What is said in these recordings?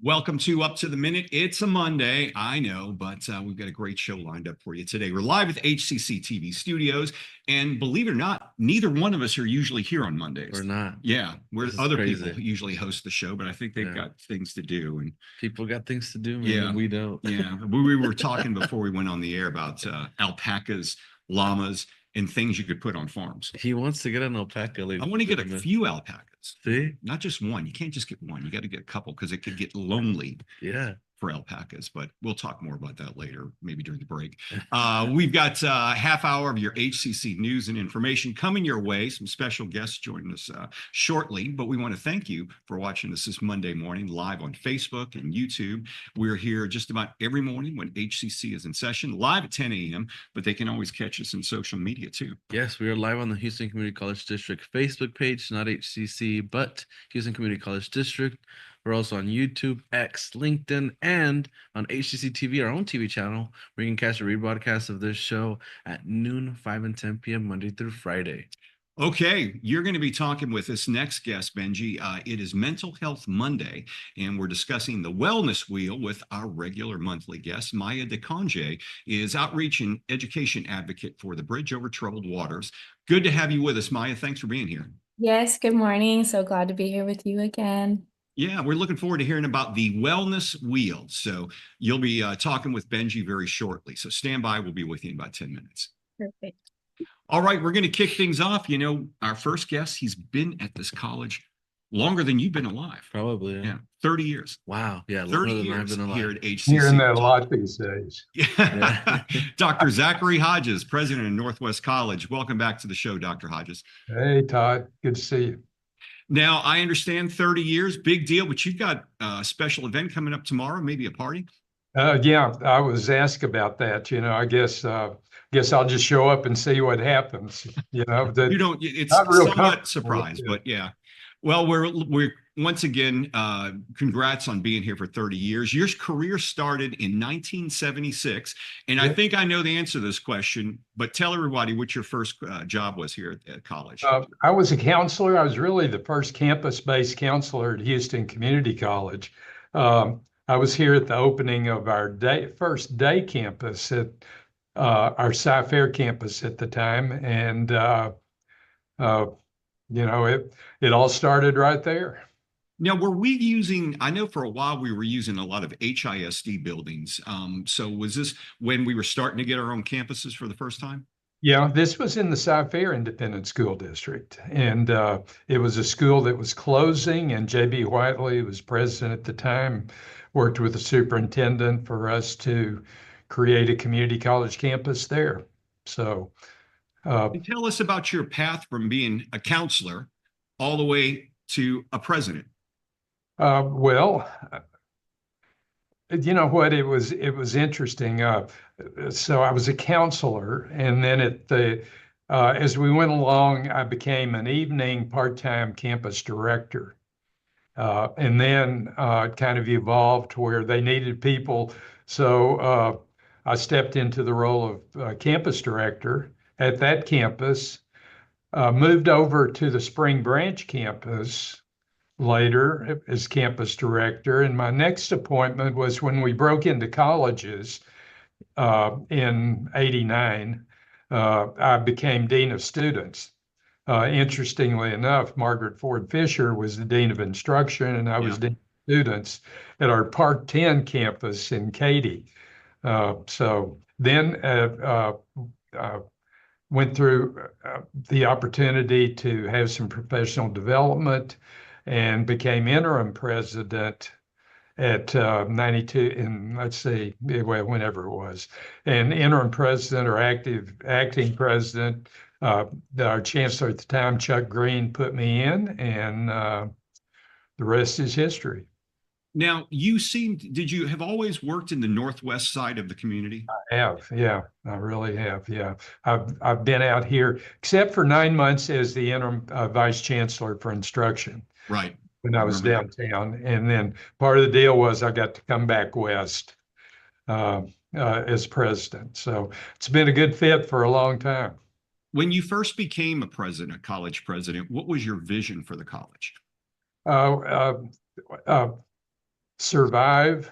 Welcome to Up to the Minute. It's a Monday, I know, but we've got a great show lined up for you today. We're live at the HCCTV studios, and believe it or not, neither one of us are usually here on Mondays. We're not. Yeah, This is other crazy. people usually host the show, but I think they've got things to do. And people got things to do, man, yeah, and we don't. Yeah, we were talking before we went on the air about alpacas, llamas, and things you could put on farms. He wants to get an alpaca. I want to get a few alpacas. See? Not just one. You can't just get one. You got to get a couple because it could get lonely. Yeah. For alpacas, but we'll talk more about that later, maybe during the break. We've got a half hour of your HCC news and information coming your way. Some special guests joining us shortly, but we want to thank you for watching us this Monday morning live on Facebook and YouTube. We're here just about every morning when HCC is in session, live at 10 a.m., but they can always catch us in social media too. Yes, we are live on the Houston Community College District Facebook page, not HCC, but Houston Community College District. We're also on YouTube, X, LinkedIn, and on HCCTV, our own TV channel, where you can catch a rebroadcast of this show at noon, 5 and 10 p.m. Monday through Friday. Okay, you're going to be talking with this next guest, Benji. It is Mental Health Monday, and we're discussing the Wellness Wheel with our regular monthly guest. Maya DeConge is outreach and education advocate for the Bridge Over Troubled Waters. Good to have you with us, Maya. Thanks for being here. Yes, good morning. So glad to be here with you again. Yeah, we're looking forward to hearing about the Wellness Wheel. So you'll be talking with Benji very shortly. So stand by. We'll be with you in about 10 minutes. Perfect. All right, we're going to kick things off. You know, our first guest, he's been at this college longer than you've been alive. Probably, yeah. 30 years. Wow, yeah, 30 years here at HCC. Hearing that a lot these days. Yeah. Dr. Zachary Hodges, president of Northwest College. Welcome back to the show, Dr. Hodges. Hey, Todd. Good to see you. Now, I understand 30 years, big deal, but you've got a special event coming up tomorrow, maybe a party? Yeah, I was asked about that. You know, I guess I'll just show up and see what happens. You know, you don't. It's somewhat surprised, but yeah. Well, we're once again, congrats on being here for 30 years. Your career started in 1976, and I think I know the answer to this question, but tell everybody what your first job was here at college. I was a counselor. I was really the first campus-based counselor at Houston Community College. I was here at the opening of our first day campus at our Sci-Fair campus at the time, and you know, it all started right there. Now, were we using, I know for a while we were using a lot of HISD buildings. So was this when we were starting to get our own campuses for the first time? Yeah, this was in the Sci-Fair Independent School District. And it was a school that was closing, and J.B. Whiteley was president at the time, worked with the superintendent for us to create a community college campus there. So tell us about your path from being a counselor all the way to a president. Well, you know what, it was interesting. So I was a counselor, and then as we went along, I became an evening part-time campus director. And then it kind of evolved to where they needed people. So I stepped into the role of campus director at that campus, moved over to the Spring Branch campus later as campus director. And my next appointment was when we broke into colleges in '89. I became dean of students. Interestingly enough, Margaret Ford Fisher was the dean of instruction, and I was dean of students at our Park 10 campus in Katy. So then went through the opportunity to have some professional development and became interim president at 92, and let's see, well, whenever it was, and interim president or acting president. Our chancellor at the time, Chuck Green, put me in, and the rest is history. Now, did you have always worked in the northwest side of the community? I have, yeah, I really have, yeah. I've been out here, except for 9 months as the interim vice chancellor for instruction. Right. When I was downtown. And then part of the deal was I got to come back west as president. So it's been a good fit for a long time. When you first became a college president, what was your vision for the college? survive.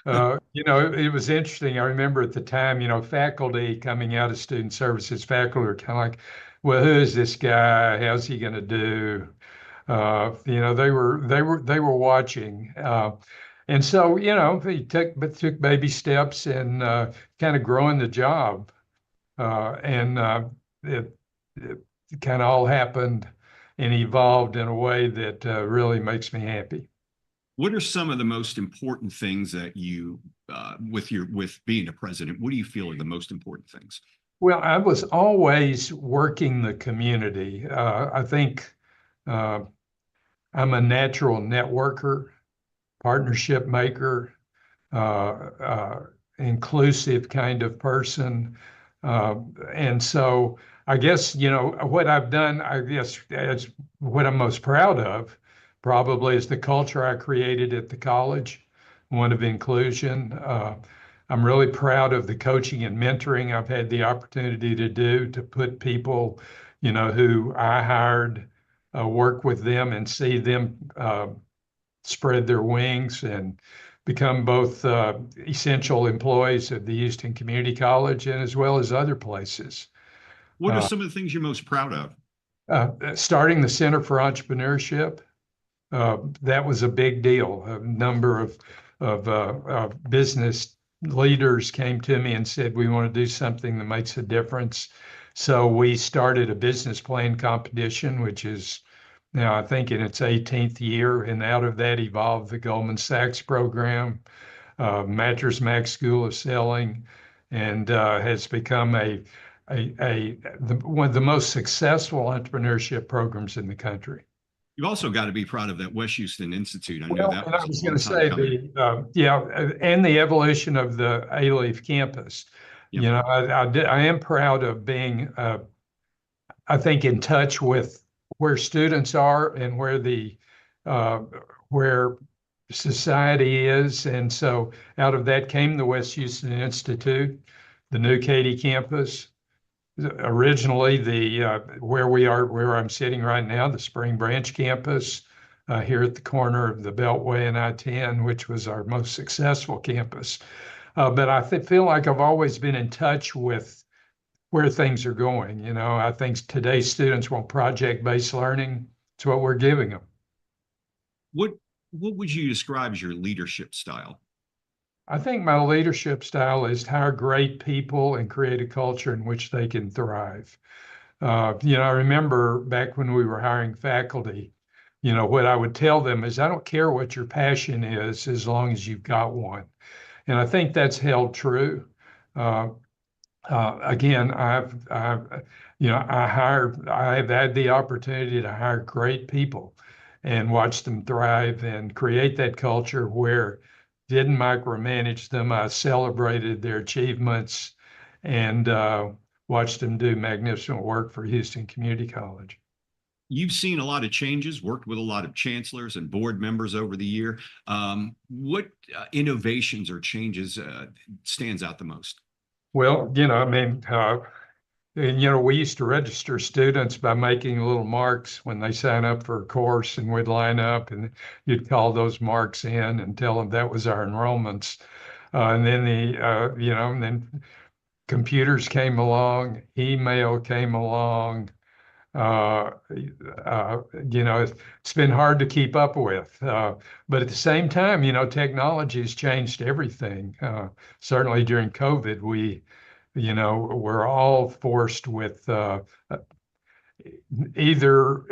It was interesting. I remember at the time, faculty coming out of student services, faculty were kind of like, well, who is this guy? How's he going to do? They were watching. And so, he took baby steps in kind of growing the job. And it kind of all happened and evolved in a way that really makes me happy. What are some of the most important things that you, with being a president, what do you feel are the most important things? Well, I was always working the community. I think uh, I'm a natural networker, partnership maker, inclusive kind of person. And so I guess, what I've done, I guess that's what I'm most proud of, probably is the culture I created at the college, one of inclusion. I'm really proud of the coaching and mentoring I've had the opportunity to do to put people, who I hired, work with them and see them spread their wings and become both essential employees of the Houston Community College and as well as other places. What are some of the things you're most proud of? Starting the Center for Entrepreneurship, that was a big deal. A number of business leaders came to me and said, we want to do something that makes a difference. So we started a business plan competition, which is now, I think in its 18th year, and out of that evolved the Goldman Sachs program, Mattress Mac School of Selling, and has become one of the most successful entrepreneurship programs in the country. You've also got to be proud of that West Houston Institute. I know Well, that and I was was a going long to time say coming. and the evolution of the A-Leaf campus. Yep. I am proud of being, I think, in touch with where students are and where society is. And so out of that came the West Houston Institute, the new Katy campus. Originally, where I'm sitting right now, the Spring Branch campus, here at the corner of the Beltway and I-10, which was our most successful campus. But I feel like I've always been in touch with where things are going. I think today's students want project-based learning. It's what we're giving them. What would you describe as your leadership style? I think my leadership style is to hire great people and create a culture in which they can thrive. I remember back when we were hiring faculty, what I would tell them is, I don't care what your passion is as long as you've got one. And I think that's held true. Again, I have had the opportunity to hire great people and watch them thrive and create that culture where didn't micromanage them. I celebrated their achievements and watched them do magnificent work for Houston Community College. You've seen a lot of changes, worked with a lot of chancellors and board members over the year. What innovations or changes stands out the most? Well, we used to register students by making little marks when they sign up for a course, and we'd line up and you'd call those marks in and tell them that was our enrollments. And then and then computers came along, email came along. It's been hard to keep up with. But at the same time, technology has changed everything. Certainly during COVID, we're all forced with either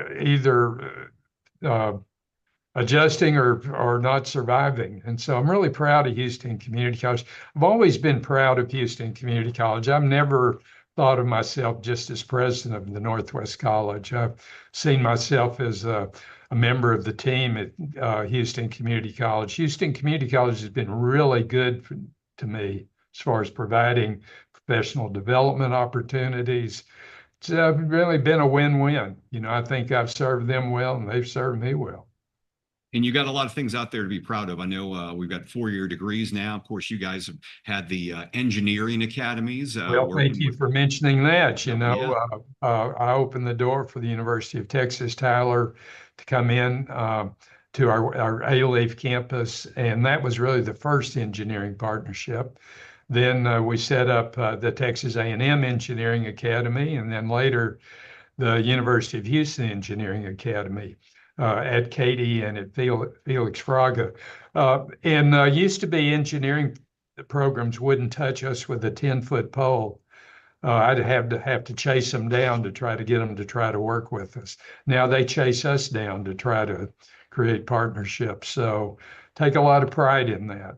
adjusting or not surviving. And so I'm really proud of Houston Community College. I've always been proud of Houston Community College. I've never thought of myself just as president of the Northwest College. I've seen myself as a member of the team at Houston Community College. Houston Community College has been really good to me as far as providing professional development opportunities. It's really been a win-win. I think I've served them well and they've served me well. And you got a lot of things out there to be proud of. I know we've got 4-year degrees now. Of course, you guys have had the engineering academies. Well, thank you for mentioning that. Yeah. I opened the door for the University of Texas, Tyler, to come in to our A-Leaf campus, and that was really the first engineering partnership. Then we set up the Texas A&M Engineering Academy, and then later the University of Houston Engineering Academy at Katy and at Felix Fraga. And used to be engineering programs wouldn't touch us with a 10-foot pole. I'd have to chase them down to try to get them to try to work with us. Now they chase us down to try to create partnerships. So take a lot of pride in that.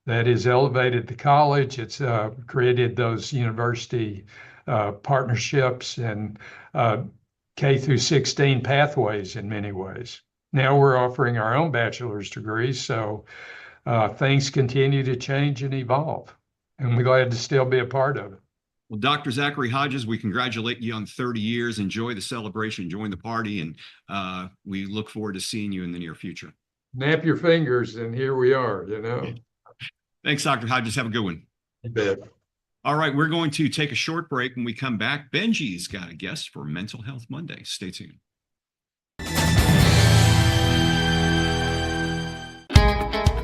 That has elevated the college. It's created those university partnerships and K through 16 pathways in many ways. Now we're offering our own bachelor's degrees, so things continue to change and evolve, and we're glad to still be a part of it. Well, Dr. Zachary Hodges, we congratulate you on 30 years. Enjoy the celebration, join the party, and we look forward to seeing you in the near future. Snap your fingers, and here we are, you know. Thanks, Dr. Hodges. Have a good one. You bet. All right, we're going to take a short break. When we come back, Benji's got a guest for Mental Health Monday. Stay tuned.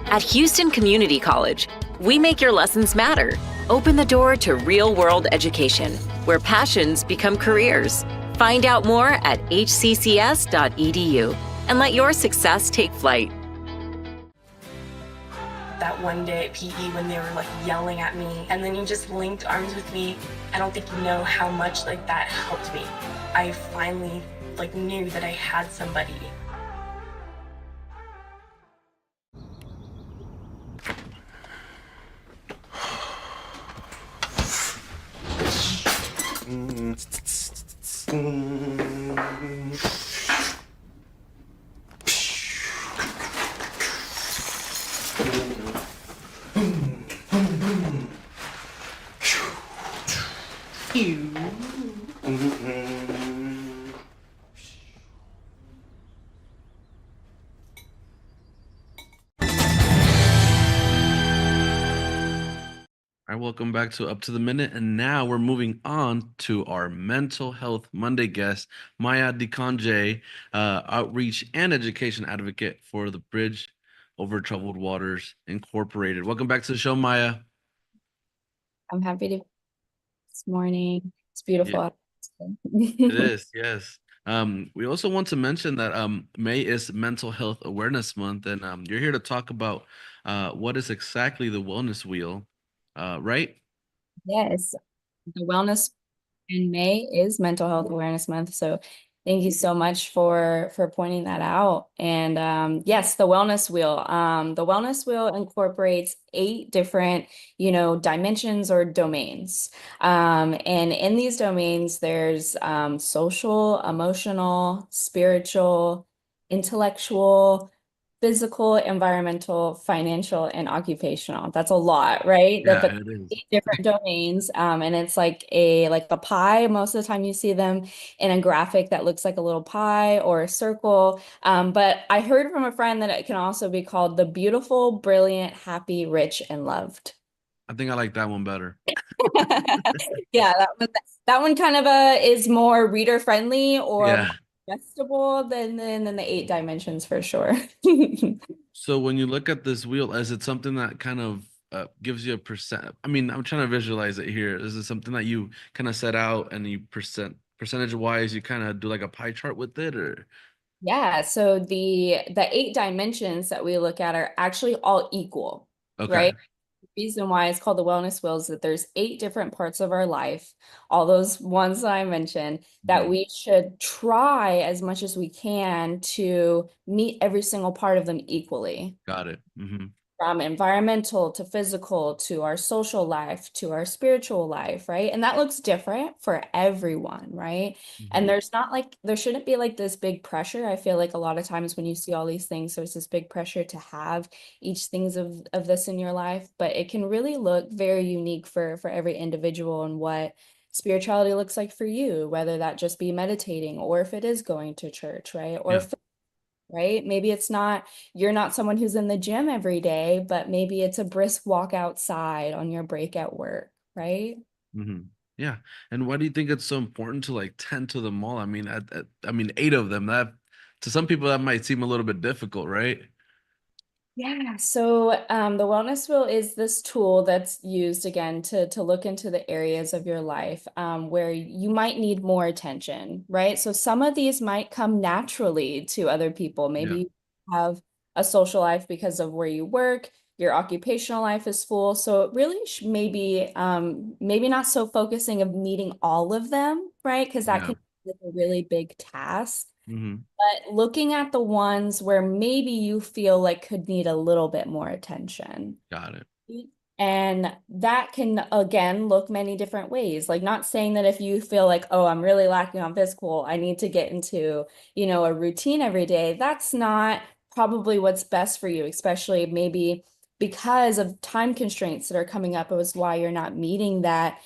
At Houston Community College, we make your lessons matter. Open the door to real-world education, where passions become careers. Find out more at hccs.edu and let your success take flight. That one day at PE when they were like yelling at me and then you just linked arms with me, I don't think you know how much like that helped me. I finally like knew that I had somebody. All right, welcome back to Up to the Minute, and now we're moving on to our Mental Health Monday guest, Maya DeConge, outreach and education advocate for the Bridge Over Troubled Waters Incorporated. Welcome back to the show, Maya. I'm happy to be this morning. It's beautiful. Yeah. out. It is, yes. We also want to mention that May is Mental Health Awareness Month, and you're here to talk about what is exactly the Wellness Wheel, right? Yes, the wellness in May is Mental Health Awareness Month. So thank you so much for pointing that out. And yes, the Wellness Wheel. The Wellness Wheel incorporates 8 different, dimensions or domains. And in these domains, there's social, emotional, spiritual, intellectual, physical, environmental, financial, and occupational. That's a lot, right? Yeah, But it is. 8 different domains. And it's like a pie. Most of the time you see them in a graphic that looks like a little pie or a circle. But I heard from a friend that it can also be called the beautiful, brilliant, happy, rich, and loved. I think I like that one better. Yeah, that one kind of is more reader friendly or Yeah. more digestible than the 8 dimensions for sure. So when you look at this wheel, is it something that kind of gives you a percent? I mean, I'm trying to visualize it here. Is it something that you kind of set out and you percentage wise, you kind of do like a pie chart with it, or? Yeah, so the 8 dimensions that we look at are actually all equal, Okay. right? The reason why it's called the wellness wheel is that there's 8 different parts of our life, all those ones that I mentioned, that Mhm. we should try as much as we can to meet every single part of them equally. Got it. Mm-hmm. From environmental to physical to our social life to our spiritual life, right? And that looks different for everyone, right? And there shouldn't be like this big pressure. I feel like a lot of times when you see all these things, there's this big pressure to have each things of this in your life, but it can really look very unique for every individual and what spirituality looks like for you, whether that just be meditating or if it is going to church, right? Or Yeah. right? Maybe you're not someone who's in the gym every day, but maybe it's a brisk walk outside on your break at work, right? Mm-hmm. Yeah. And why do you think it's so important to like tend to them all? I mean, I mean, 8 of them, to some people that might seem a little bit difficult, right? Yeah, so the wellness wheel is this tool that's used again to look into the areas of your life where you might need more attention, right? So some of these might come naturally to other people. Maybe Yeah. you have a social life because of where you work, your occupational life is full. So it really maybe maybe not so focusing of meeting all of them, right? Because that Yeah. can be a really big task. Mm-hmm. But looking at the ones where maybe you feel like could need a little bit more attention. Got it. And that can, again, look many different ways. Like, not saying that if you feel like, oh, I'm really lacking on physical, I need to get into, a routine every day. That's not probably what's best for you, especially maybe because of time constraints that are coming up. It was why you're not meeting that,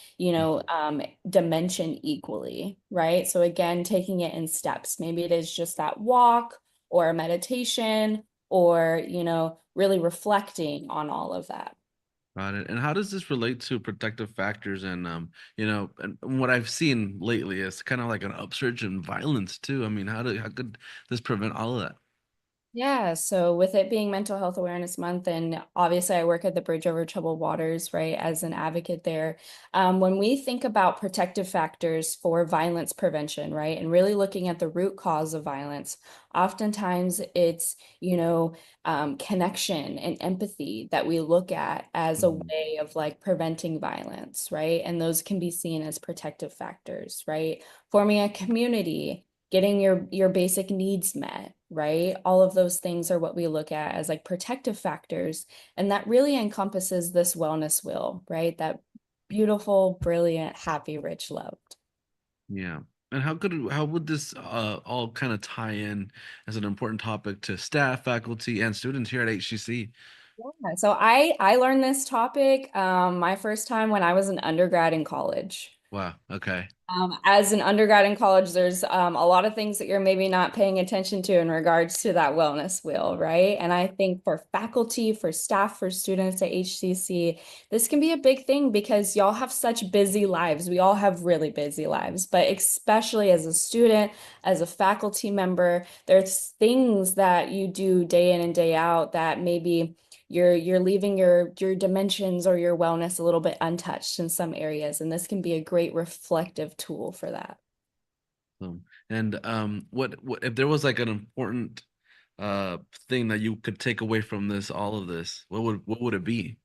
dimension equally, right? So again, taking it in steps. Maybe it is just that walk or a meditation or, really reflecting on all of that. Got it. And how does this relate to protective factors and and what I've seen lately is kind of like an upsurge in violence too. I mean, how could this prevent all of that? Yeah, so with it being Mental Health Awareness Month, and obviously I work at the Bridge Over Troubled Waters, right, as an advocate there. When we think about protective factors for violence prevention, right, and really looking at the root cause of violence, oftentimes it's, connection and empathy that we look at as a Mhm. way of like preventing violence, right? And those can be seen as protective factors, right? Forming a community, getting your basic needs met, right? All of those things are what we look at as like protective factors, and that really encompasses this wellness wheel, right? That beautiful, brilliant, happy, rich, loved. Yeah. And how would this all kind of tie in as an important topic to staff, faculty, and students here at HCC? Yeah, so I learned this topic my first time when I was an undergrad in college. Wow. Okay. As an undergrad in college, there's a lot of things that you're maybe not paying attention to in regards to that wellness wheel, right? And I think for faculty, for staff, for students at HCC, this can be a big thing because y'all have such busy lives. We all have really busy lives, but especially as a student, as a faculty member, there's things that you do day in and day out that maybe you're leaving your dimensions or your wellness a little bit untouched in some areas, and this can be a great reflective tool for that. And what if there was like an important thing that you could take away from this, all of this, what would it be?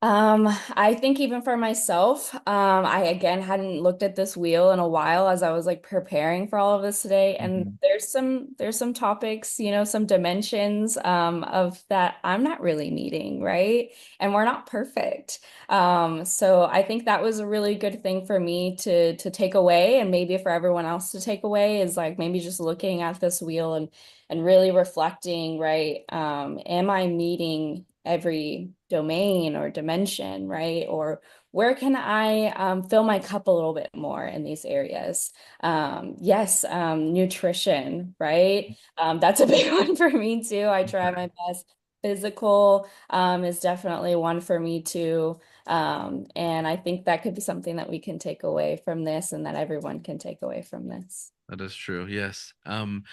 I think even for myself, I again hadn't looked at this wheel in a while as I was like preparing for all of this today. And Mhm. there's some topics, some dimensions of that I'm not really meeting, right? And we're not perfect. So I think that was a really good thing for me to take away, and maybe for everyone else to take away is like maybe just looking at this wheel and really reflecting, right? Am I meeting every domain or dimension, right? Or where can I fill my cup a little bit more in these areas? Yes, nutrition, right? That's a big one for me too. I try my best. Physical is definitely one for me too. And I think that could be something that we can take away from this and that everyone can take away from this. That is true. Yes. And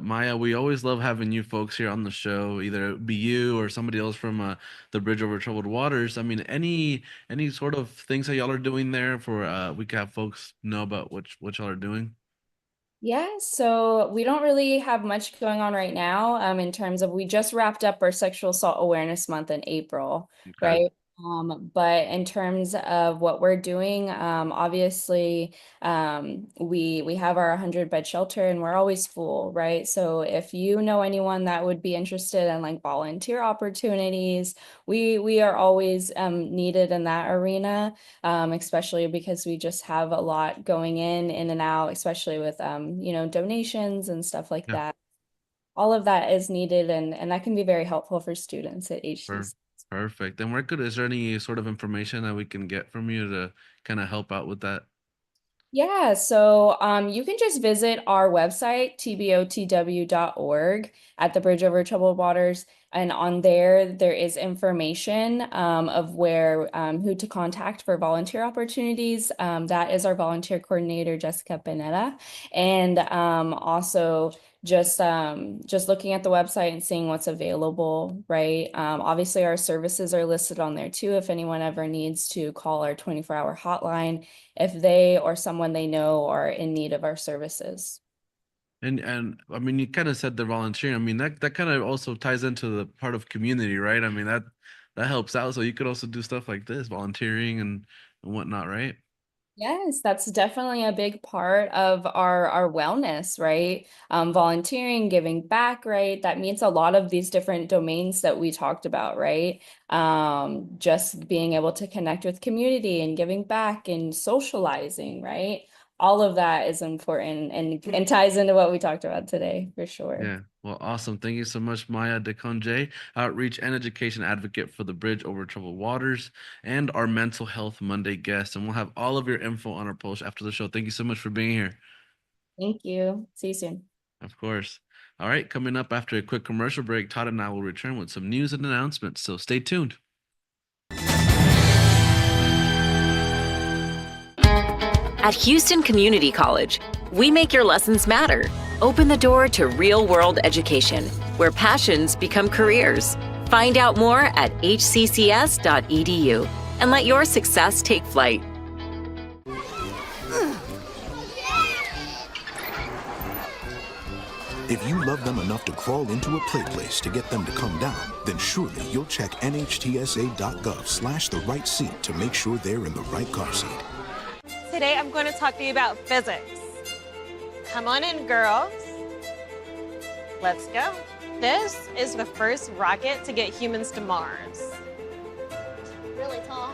Maya, we always love having you folks here on the show, either it be you or somebody else from the Bridge Over Troubled Waters. I mean, any sort of things that y'all are doing there for we can have folks know about what y'all are doing. Yeah, so we don't really have much going on right now in terms of we just wrapped up our Sexual Assault Awareness Month in April, Okay. right? But in terms of what we're doing, obviously we have our 100-bed shelter and we're always full, right? So if you know anyone that would be interested in like volunteer opportunities, we are always needed in that arena, especially because we just have a lot going in and out, especially with donations and stuff like Yeah. that. All of that is needed, and that can be very helpful for students at Per HCC. Perfect. And is there any sort of information that we can get from you to kind of help out with that? Yeah, so you can just visit our website, tbotw.org, at the Bridge Over Troubled Waters. And on there is information of where who to contact for volunteer opportunities. That is our volunteer coordinator, Jessica Panetta. And also just looking at the website and seeing what's available, right? Obviously our services are listed on there too if anyone ever needs to call our 24-hour hotline if they or someone they know are in need of our services. And I mean, you kind of said the volunteering. I mean, that kind of also ties into the part of community, right? I mean, that helps out. So you could also do stuff like this, volunteering and whatnot, right? Yes, that's definitely a big part of our wellness, right? Volunteering, giving back, right? That means a lot of these different domains that we talked about, right? Just being able to connect with community and giving back and socializing, right? All of that is important and ties into what we talked about today, for sure. Yeah. Well, awesome. Thank you so much, Maya DeConge, outreach and education advocate for the Bridge Over Troubled Waters, and our Mental Health Monday guest. And we'll have all of your info on our post after the show. Thank you so much for being here. Thank you. See you soon. Of course. All right. Coming up after a quick commercial break, Todd and I will return with some news and announcements. So stay tuned. At Houston Community College, we make your lessons matter. Open the door to real-world education, where passions become careers. Find out more at hccs.edu and let your success take flight. If you love them enough to crawl into a play place to get them to come down, then surely you'll check nhtsa.gov/the right seat to make sure they're in the right car seat. Today I'm going to talk to you about physics. Come on in, girls. Let's go. This is the first rocket to get humans to Mars. Really tall.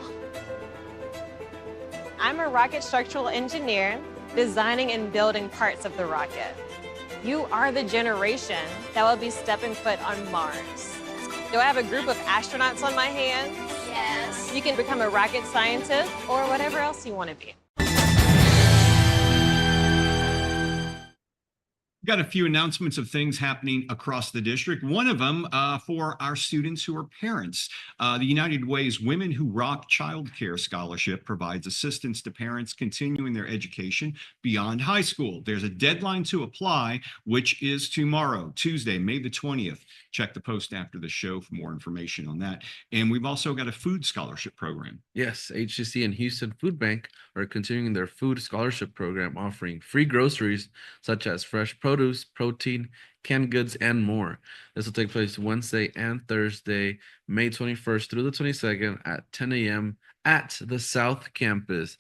I'm a rocket structural engineer, designing and building parts of the rocket. You are the generation that will be stepping foot on Mars. Do I have a group of astronauts on my hands? Yes. You can become a rocket scientist or whatever else you want to be. Got a few announcements of things happening across the district. One of them for our students who are parents. The United Way's Women Who Rock Child Care Scholarship provides assistance to parents continuing their education beyond high school. There's a deadline to apply, which is tomorrow, Tuesday, May the 20th. Check the post after the show for more information on that. And we've also got a food scholarship program. Yes, HCC and Houston Food Bank are continuing their food scholarship program, offering free groceries such as fresh produce, protein, canned goods, and more. This will take place Wednesday and Thursday, May 21st through the 22nd at 10 a.m. at the South Campus.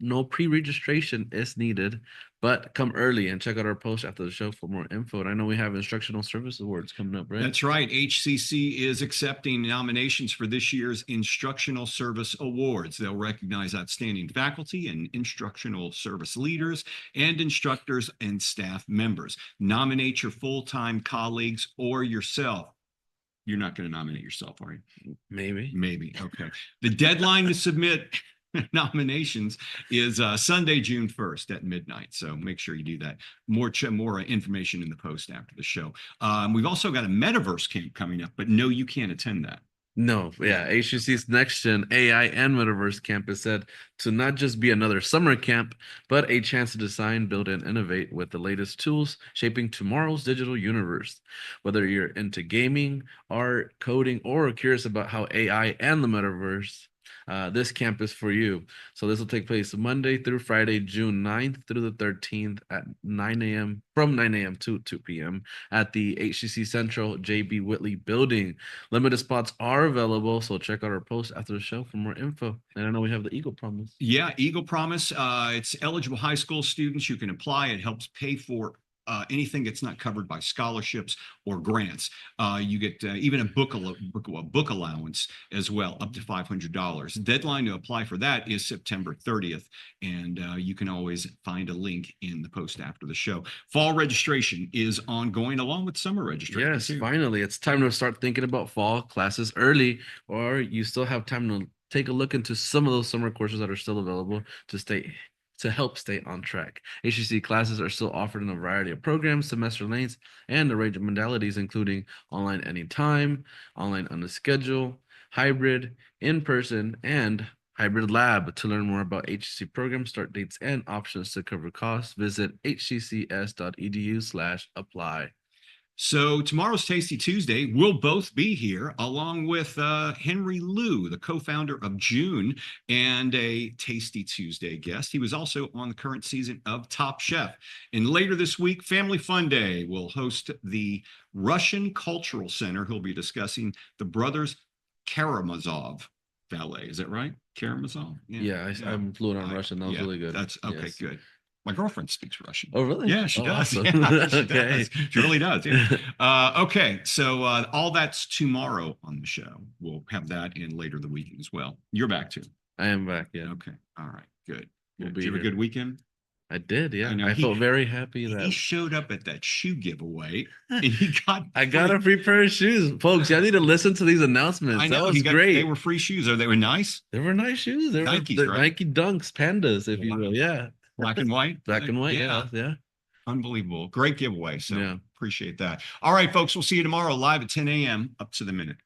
No pre-registration is needed, but come early and check out our post after the show for more info. And I know we have Instructional Service Awards coming up, right? That's right. HCC is accepting nominations for this year's Instructional Service Awards. They'll recognize outstanding faculty and instructional service leaders and instructors and staff members. Nominate your full-time colleagues or yourself. You're not going to nominate yourself, are you? Maybe. Maybe. Okay. The deadline to submit nominations is Sunday, June 1st at midnight. So make sure you do that. More information in the post after the show. We've also got a metaverse camp coming up, but no, you can't attend that. No, yeah, HCC's Next Gen AI and Metaverse Camp is said to not just be another summer camp, but a chance to design, build, and innovate with the latest tools shaping tomorrow's digital universe. Whether you're into gaming, art, coding, or curious about how AI and the metaverse, this camp is for you. So this will take place Monday through Friday, June 9th through the 13th at 9 a.m. from 9 a.m. to 2 p.m. at the HCC Central J.B. Whitley building. Limited spots are available, so check out our post after the show for more info. And I know we have the Eagle Promise. Yeah, Eagle Promise. It's eligible high school students. You can apply. It helps pay for anything that's not covered by scholarships or grants. You get even a book allowance as well, up to $500. Deadline to apply for that is September 30th, and you can always find a link in the post after the show. Fall registration is ongoing along with summer registration. Yes, too. finally, it's time to start thinking about fall classes early, or you still have time to take a look into some of those summer courses that are still available to help stay on track. HCC classes are still offered in a variety of programs, semester lengths, and a range of modalities, including online anytime, online on a schedule, hybrid, in-person, and Hybrid Lab. To learn more about HCC programs, start dates, and options to cover costs, visit hccs.edu/apply. So tomorrow's Tasty Tuesday, we'll both be here along with Henry Liu, the co-founder of June and a Tasty Tuesday guest. He was also on the current season of Top Chef. And later this week, Family Fun Day will host the Russian Cultural Center. He'll be discussing the brothers Karamazov ballet. Is that right? Karamazov? Yeah, I'm fluent on Russian. That was really good. That's okay, Yes. good. My girlfriend speaks Russian. Oh, really? Yeah, she Oh, does. awesome. Yeah, she Okay. does. She really does. Yeah. Okay, so all that's tomorrow on the show. We'll have that in later the weekend as well. You're back too. I am back. Yeah, Okay. All right. Good. We'll Good. be Did you have a here. good weekend? I did. Yeah, I know I he- felt very happy He that showed up at that shoe giveaway and he got. I got a free pair of shoes, folks. Y'all need to listen to these announcements. I know That was They great. were free shoes. They were nice. They were nice shoes. They were Nikes, the right? Nike Dunks, Pandas, if you Wow. will. Yeah, Black and white. black and white. Yeah. Unbelievable. Great giveaway. So Yeah. appreciate that. All right, folks. We'll see you tomorrow live at 10 a.m. up to the minute.